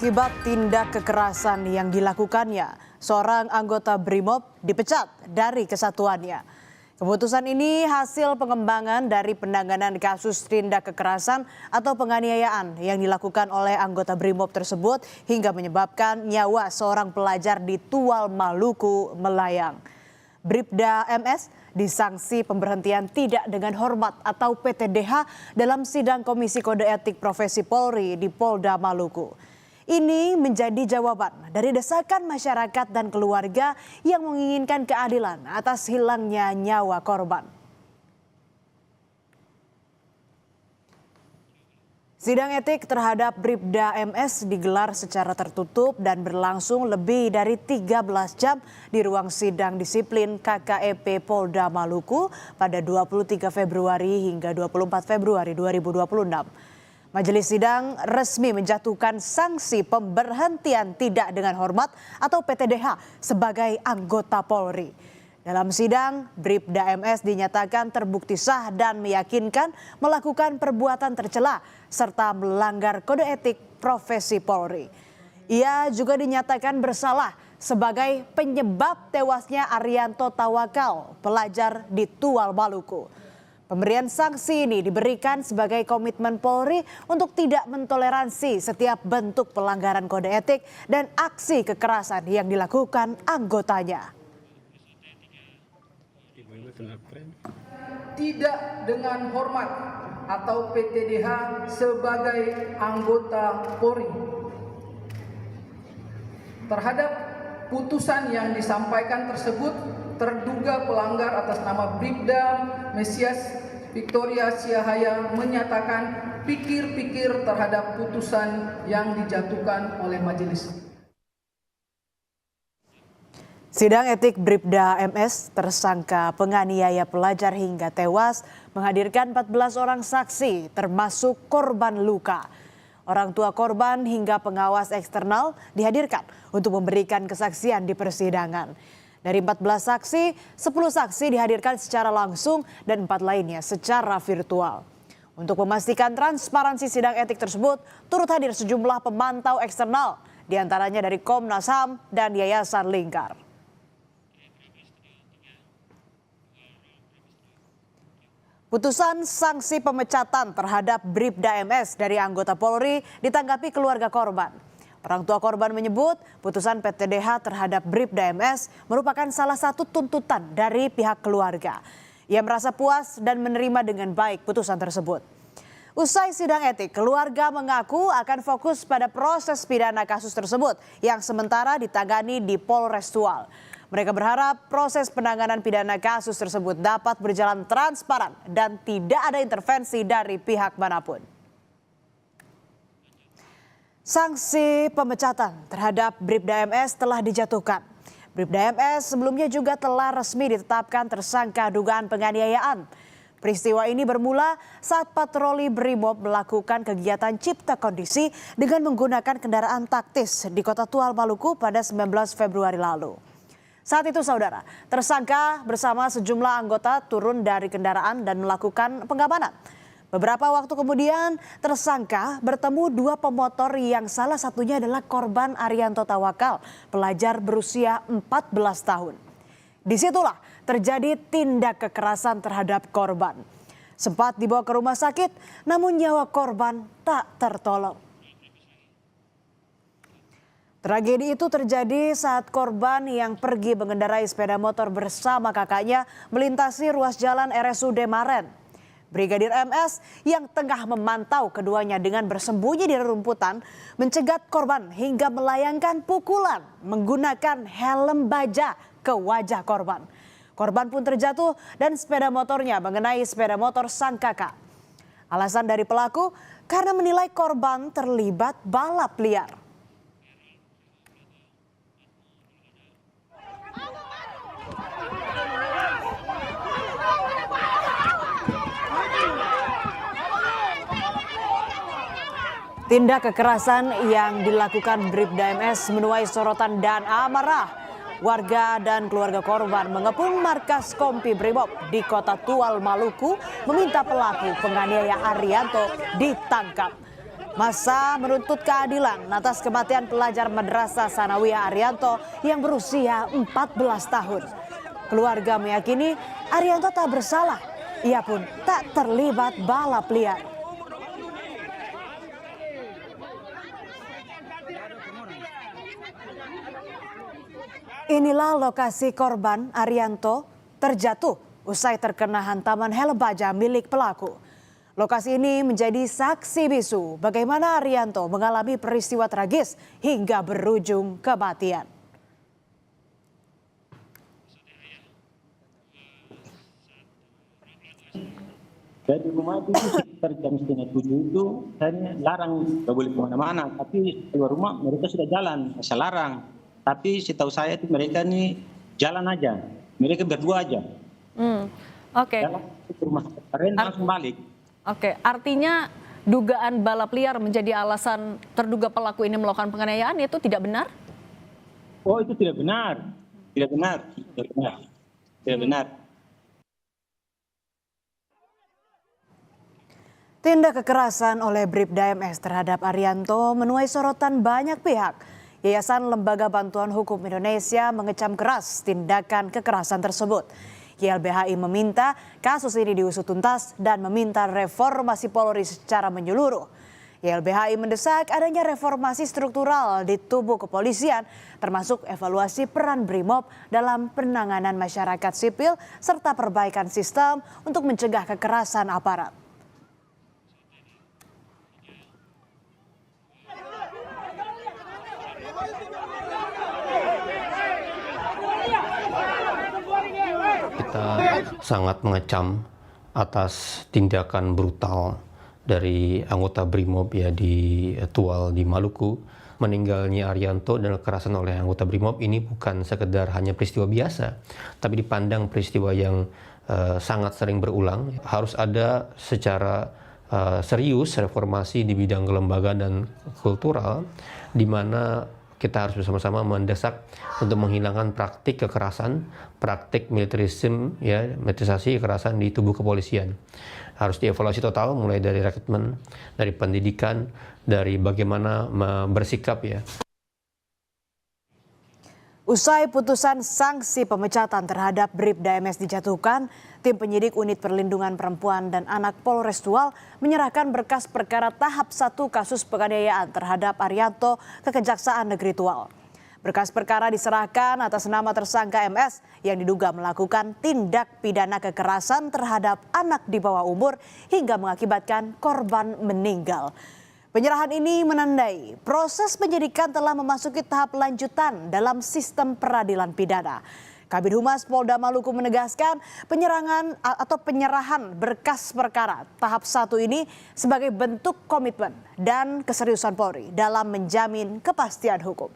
Akibat tindak kekerasan yang dilakukannya, seorang anggota BRIMOB dipecat dari kesatuannya. Keputusan ini hasil pengembangan dari penanganan kasus tindak kekerasan atau penganiayaan yang dilakukan oleh anggota BRIMOB tersebut hingga menyebabkan nyawa seorang pelajar di Tual, Maluku melayang. Bribda MS disanksi pemberhentian tidak dengan hormat atau PTDH dalam sidang Komisi Kode Etik Profesi Polri di Polda Maluku. Ini menjadi jawaban dari desakan masyarakat dan keluarga yang menginginkan keadilan atas hilangnya nyawa korban. Sidang etik terhadap Bribda MS digelar secara tertutup dan berlangsung lebih dari 13 jam di ruang sidang disiplin KKEP Polda Maluku pada 23 Februari hingga 24 Februari 2026. Majelis sidang resmi menjatuhkan sanksi pemberhentian tidak dengan hormat atau PTDH sebagai anggota Polri. Dalam sidang, Bribda MS dinyatakan terbukti sah dan meyakinkan melakukan perbuatan tercela serta melanggar kode etik profesi Polri. Ia juga dinyatakan bersalah sebagai penyebab tewasnya Arianto Tawakal, pelajar di Tual, Maluku. Pemberian sanksi ini diberikan sebagai komitmen Polri untuk tidak mentoleransi setiap bentuk pelanggaran kode etik dan aksi kekerasan yang dilakukan anggotanya. Tidak dengan hormat atau PTDH sebagai anggota Polri. Terhadap putusan yang disampaikan tersebut, terduga pelanggar atas nama Bribda Mesias Victoria Siahaya menyatakan pikir-pikir terhadap putusan yang dijatuhkan oleh majelis. Sidang etik Bribda MS tersangka penganiaya pelajar hingga tewas menghadirkan 14 orang saksi termasuk korban luka. Orang tua korban hingga pengawas eksternal dihadirkan untuk memberikan kesaksian di persidangan. Dari 14 saksi, 10 saksi dihadirkan secara langsung dan 4 lainnya secara virtual. Untuk memastikan transparansi sidang etik tersebut, turut hadir sejumlah pemantau eksternal, diantaranya dari Komnas HAM dan Yayasan Lingkar. Putusan sanksi pemecatan terhadap Bribda MS dari anggota Polri ditanggapi keluarga korban. Orang tua korban menyebut putusan PTDH terhadap Bribda MS merupakan salah satu tuntutan dari pihak keluarga. Ia merasa puas dan menerima dengan baik putusan tersebut. Usai sidang etik, keluarga mengaku akan fokus pada proses pidana kasus tersebut yang sementara ditangani di Polres Tual. Mereka berharap proses penanganan pidana kasus tersebut dapat berjalan transparan dan tidak ada intervensi dari pihak manapun. Sanksi pemecatan terhadap Bribda MS telah dijatuhkan. Bribda MS sebelumnya juga telah resmi ditetapkan tersangka dugaan penganiayaan. Peristiwa ini bermula saat patroli BRIMOB melakukan kegiatan cipta kondisi dengan menggunakan kendaraan taktis di Kota Tual, Maluku pada 19 Februari lalu. Saat itu saudara, tersangka bersama sejumlah anggota turun dari kendaraan dan melakukan pengamanan. Beberapa waktu kemudian tersangka bertemu dua pemotor yang salah satunya adalah korban Arianto Tawakal, pelajar berusia 14 tahun. Disitulah terjadi tindak kekerasan terhadap korban. Sempat dibawa ke rumah sakit, namun nyawa korban tak tertolong. Tragedi itu terjadi saat korban yang pergi mengendarai sepeda motor bersama kakaknya melintasi ruas jalan RSUD Maren. Brigadir MS yang tengah memantau keduanya dengan bersembunyi di rerumputan mencegat korban hingga melayangkan pukulan menggunakan helm baja ke wajah korban. Korban pun terjatuh dan sepeda motornya mengenai sepeda motor sang kakak. Alasan dari pelaku karena menilai korban terlibat balap liar. Tindak kekerasan yang dilakukan Bribda MS menuai sorotan dan amarah. Warga dan keluarga korban mengepung markas Kompi Brimob di Kota Tual, Maluku meminta pelaku penganiaya Arianto ditangkap. Massa menuntut keadilan atas kematian pelajar Madrasah Sanawiyah Arianto yang berusia 14 tahun. Keluarga meyakini Arianto tak bersalah. Ia pun tak terlibat balap liar. Inilah lokasi korban Arianto terjatuh usai terkena hantaman helm baja milik pelaku. Lokasi ini menjadi saksi bisu bagaimana Arianto mengalami peristiwa tragis hingga berujung kematian. Dari rumah itu sekitar jam 6:30 itu saya larang, nggak boleh kemana-mana. Tapi keluar rumah mereka sudah jalan, saya larang. Tapi setahu saya itu mereka nih jalan aja, mereka berdua aja. Oke. Jalan ke rumah kemarin langsung balik. Oke, artinya dugaan balap liar menjadi alasan terduga pelaku ini melakukan penganiayaan itu tidak benar? Oh, itu tidak benar. Tidak benar. Tidak benar. Tidak benar. Tindak kekerasan oleh Bribda MS terhadap Arianto menuai sorotan banyak pihak. Yayasan Lembaga Bantuan Hukum Indonesia mengecam keras tindakan kekerasan tersebut. YLBHI meminta kasus ini diusut tuntas dan meminta reformasi Polri secara menyeluruh. YLBHI mendesak adanya reformasi struktural di tubuh kepolisian, termasuk evaluasi peran BRIMOB dalam penanganan masyarakat sipil serta perbaikan sistem untuk mencegah kekerasan aparat. Kita sangat mengecam atas tindakan brutal dari anggota BRIMOB ya di Tual di Maluku. Meninggalnya Arianto dan kekerasan oleh anggota BRIMOB ini bukan sekedar hanya peristiwa biasa, tapi dipandang peristiwa yang sangat sering berulang. Harus ada secara serius reformasi di bidang kelembagaan dan kultural, di mana kita harus bersama-sama mendesak untuk menghilangkan praktik kekerasan, praktik militerisme, ya, militerisasi kekerasan di tubuh kepolisian. Harus dievaluasi total, mulai dari rekrutmen, dari pendidikan, dari bagaimana bersikap, ya. Usai putusan sanksi pemecatan terhadap Bribda MS dijatuhkan, tim penyidik Unit Perlindungan Perempuan dan Anak Polres Tual menyerahkan berkas perkara tahap 1 kasus penganiayaan terhadap Arianto ke Kejaksaan Negeri Tual. Berkas perkara diserahkan atas nama tersangka MS yang diduga melakukan tindak pidana kekerasan terhadap anak di bawah umur hingga mengakibatkan korban meninggal. Penyerahan ini menandai proses penyidikan telah memasuki tahap lanjutan dalam sistem peradilan pidana. Kabid Humas Polda Maluku menegaskan penyerahan berkas perkara tahap 1 ini sebagai bentuk komitmen dan keseriusan Polri dalam menjamin kepastian hukum.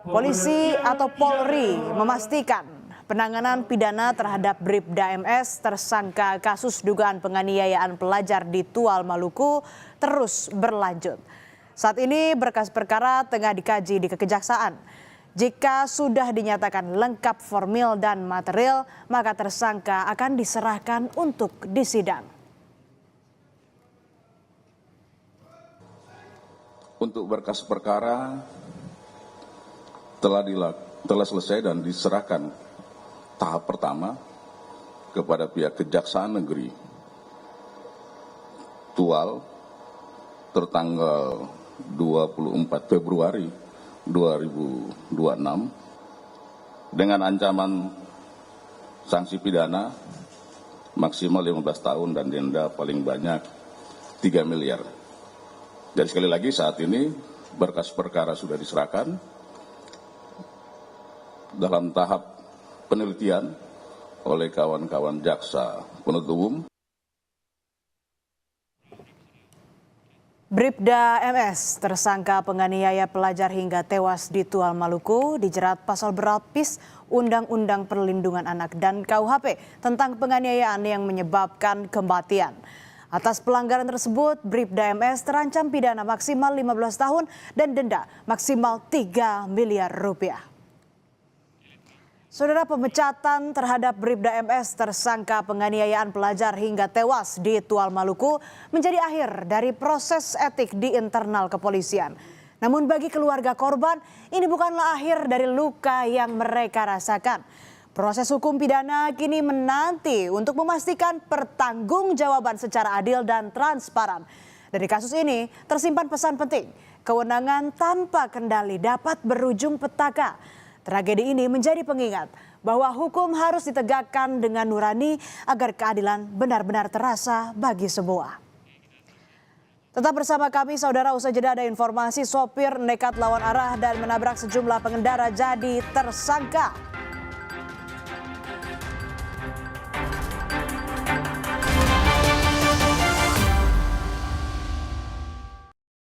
Polisi atau Polri memastikan penanganan pidana terhadap Bribda MS tersangka kasus dugaan penganiayaan pelajar di Tual Maluku terus berlanjut. Saat ini berkas perkara tengah dikaji di Kejaksaan. Jika sudah dinyatakan lengkap formil dan material, maka tersangka akan diserahkan untuk disidang. Untuk berkas perkara telah selesai dan diserahkan tahap pertama kepada pihak Kejaksaan Negeri Tual tertanggal 24 Februari 2026 dengan ancaman sanksi pidana maksimal 15 tahun dan denda paling banyak 3 miliar. Jadi sekali lagi saat ini berkas perkara sudah diserahkan dalam tahap penelitian oleh kawan-kawan jaksa penuntut umum. Bribda MS, tersangka penganiaya pelajar hingga tewas di Tual Maluku, dijerat pasal berlapis Undang-Undang Perlindungan Anak dan KUHP tentang penganiayaan yang menyebabkan kematian. Atas pelanggaran tersebut, Bribda MS terancam pidana maksimal 15 tahun dan denda maksimal 3 miliar rupiah. Saudara, pemecatan terhadap Bribda MS tersangka penganiayaan pelajar hingga tewas di Tual Maluku menjadi akhir dari proses etik di internal kepolisian. Namun bagi keluarga korban, ini bukanlah akhir dari luka yang mereka rasakan. Proses hukum pidana kini menanti untuk memastikan pertanggungjawaban secara adil dan transparan. Dari kasus ini tersimpan pesan penting, kewenangan tanpa kendali dapat berujung petaka. Tragedi ini menjadi pengingat bahwa hukum harus ditegakkan dengan nurani agar keadilan benar-benar terasa bagi semua. Tetap bersama kami, saudara. Usai jeda ada informasi sopir nekat lawan arah dan menabrak sejumlah pengendara jadi tersangka.